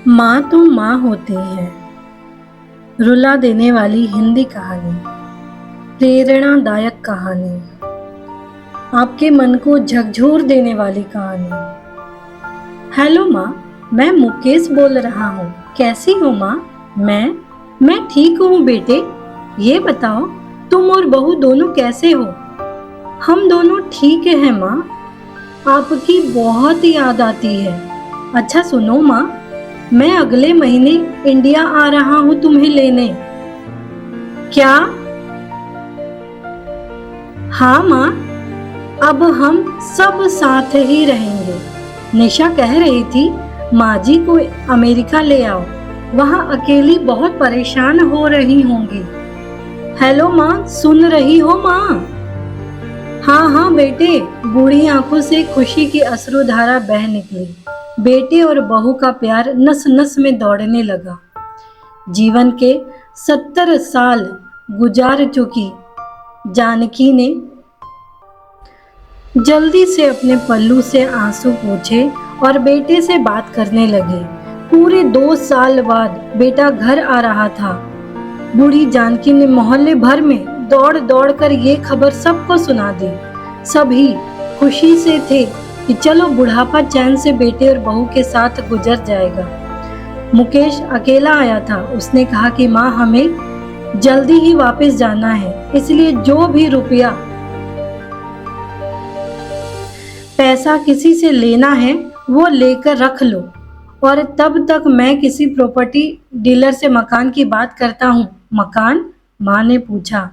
माँ तो माँ होती है। रुला देने वाली हिंदी कहानी, प्रेरणादायक कहानी, आपके मन को झकझोर देने वाली कहानी। हेलो माँ, मैं मुकेश बोल रहा हूँ। कैसी हो माँ? मैं ठीक हूँ बेटे। ये बताओ, तुम और बहू दोनों कैसे हो? हम दोनों ठीक हैं माँ। आपकी बहुत याद आती है। अच्छा सुनो माँ, मैं अगले महीने इंडिया आ रहा हूँ तुम्हें लेने। क्या? हाँ माँ, अब हम सब साथ ही रहेंगे। निशा कह रही थी माँ जी को अमेरिका ले आओ, वहाँ अकेली बहुत परेशान हो रही होंगी। हेलो माँ, सुन रही हो माँ? हाँ हाँ बेटे। बूढ़ी आंखों से खुशी की अश्रुधारा बह निकली। बेटे और बहू का प्यार नस नस में दौड़ने लगा। जीवन के 70 साल गुजार चुकी जानकी ने जल्दी से अपने पल्लू से आंसू पोंछे और बेटे से बात करने लगी। पूरे 2 साल बाद बेटा घर आ रहा था। बूढ़ी जानकी ने मोहल्ले भर में दौड़ दौड़ कर ये खबर सबको सुना दी। सभी खुशी से थे कि चलो बुढ़ापा चैन से बेटे और बहू के साथ गुजर जाएगा। मुकेश अकेला आया था। उसने कहा कि माँ, हमें जल्दी ही वापस जाना है, इसलिए जो भी रुपया पैसा किसी से लेना है वो लेकर रख लो, और तब तक मैं किसी प्रॉपर्टी डीलर से मकान की बात करता हूँ। मकान? माँ ने पूछा।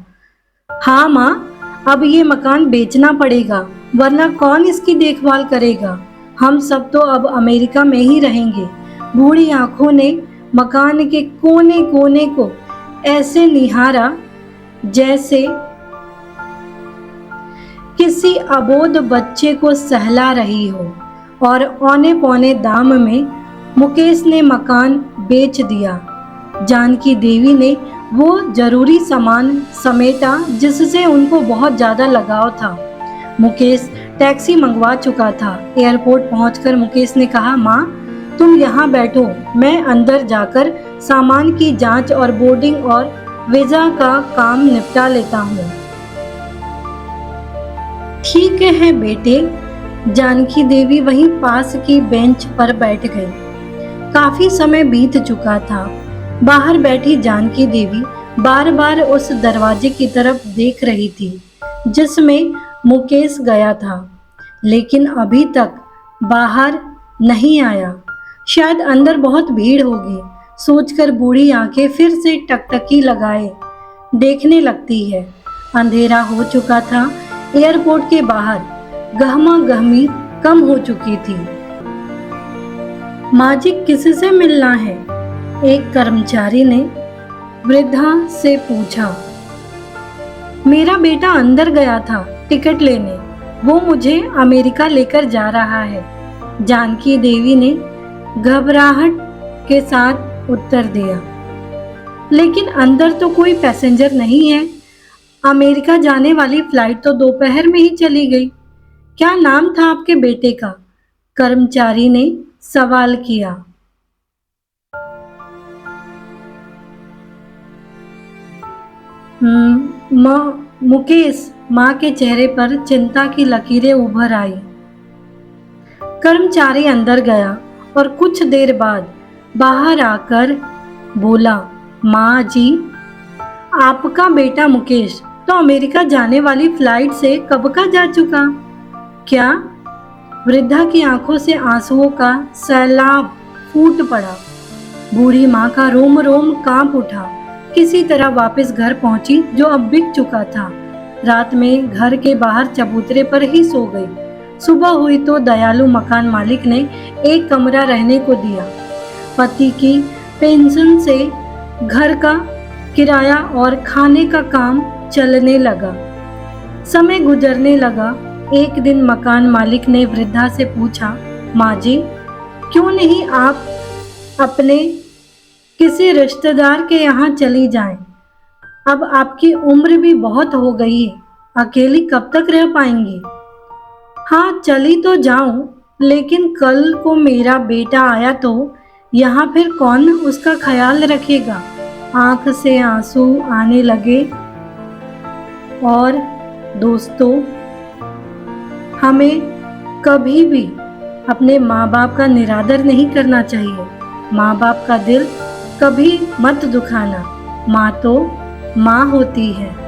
हाँ माँ, अब ये मकान बेचना पड़ेगा, वरना कौन इसकी देखभाल करेगा? हम सब तो अब अमेरिका में ही रहेंगे। बूढ़ी आंखों ने मकान के कोने कोने को ऐसे निहारा जैसे किसी अबोध बच्चे को सहला रही हो, और औने पौने दाम में मुकेश ने मकान बेच दिया। जानकी देवी ने वो जरूरी सामान समेटा जिससे उनको बहुत ज्यादा लगाव था। मुकेश टैक्सी मंगवा चुका था। एयरपोर्ट पहुंचकर मुकेश ने कहा, माँ तुम यहाँ बैठो, मैं अंदर जाकर सामान की जांच और बोर्डिंग और वीजा का काम निपटा लेता हूँ। ठीक है बेटे। जानकी देवी वहीं पास की बेंच पर बैठ गई। काफी समय बीत चुका था। बाहर बैठी जानकी देवी बार बार उस दरवाजे की तरफ देख रही थी जिसमें मुकेश गया था, लेकिन अभी तक बाहर नहीं आया। शायद अंदर बहुत भीड़ होगी, सोचकर बूढ़ी आंखें फिर से टकटकी लगाए देखने लगती है। अंधेरा हो चुका था। एयरपोर्ट के बाहर गहमा गहमी कम हो चुकी थी। माँ जी, किससे मिलना है? एक कर्मचारी ने वृद्धा से पूछा। मेरा बेटा अंदर गया था टिकट लेने, वो मुझे अमेरिका लेकर जा रहा है, जानकी देवी ने घबराहट के साथ उत्तर दिया। लेकिन अंदर तो कोई पैसेंजर नहीं है। अमेरिका जाने वाली फ्लाइट तो दोपहर में ही चली गई। क्या नाम था आपके बेटे का? कर्मचारी ने सवाल किया। मुकेश। माँ के चेहरे पर चिंता की लकीरें उभर आई। कर्मचारी अंदर गया और कुछ देर बाद बाहर आकर बोला, माँ जी, आपका बेटा मुकेश तो अमेरिका जाने वाली फ्लाइट से कब का जा चुका। क्या? वृद्धा की आंखों से आंसुओं का सैलाब फूट पड़ा। बूढ़ी माँ का रोम रोम कांप उठा। किसी तरह वापस घर पहुंची, जो अब बिक चुका था। रात में घर के बाहर चबूतरे पर ही सो गई। सुबह हुई तो दयालु मकान मालिक ने एक कमरा रहने को दिया। पति की पेंशन से घर का किराया और खाने का काम चलने लगा। समय गुजरने लगा। एक दिन मकान मालिक ने वृद्धा से पूछा, माँ जी, क्यों नहीं आप अपने किसी रिश्तेदार के यहाँ चली जाएं? अब आपकी उम्र भी बहुत हो गई है, अकेली कब तक रह पाएंगी? हाँ, चली तो जाऊं, लेकिन कल को मेरा बेटा आया तो यहाँ फिर कौन उसका ख्याल रखेगा। आंख से आंसू आने लगे। और दोस्तों, हमें कभी भी अपने माँ बाप का निरादर नहीं करना चाहिए। माँ बाप का दिल कभी मत दुखाना। माँ तो माँ होती है।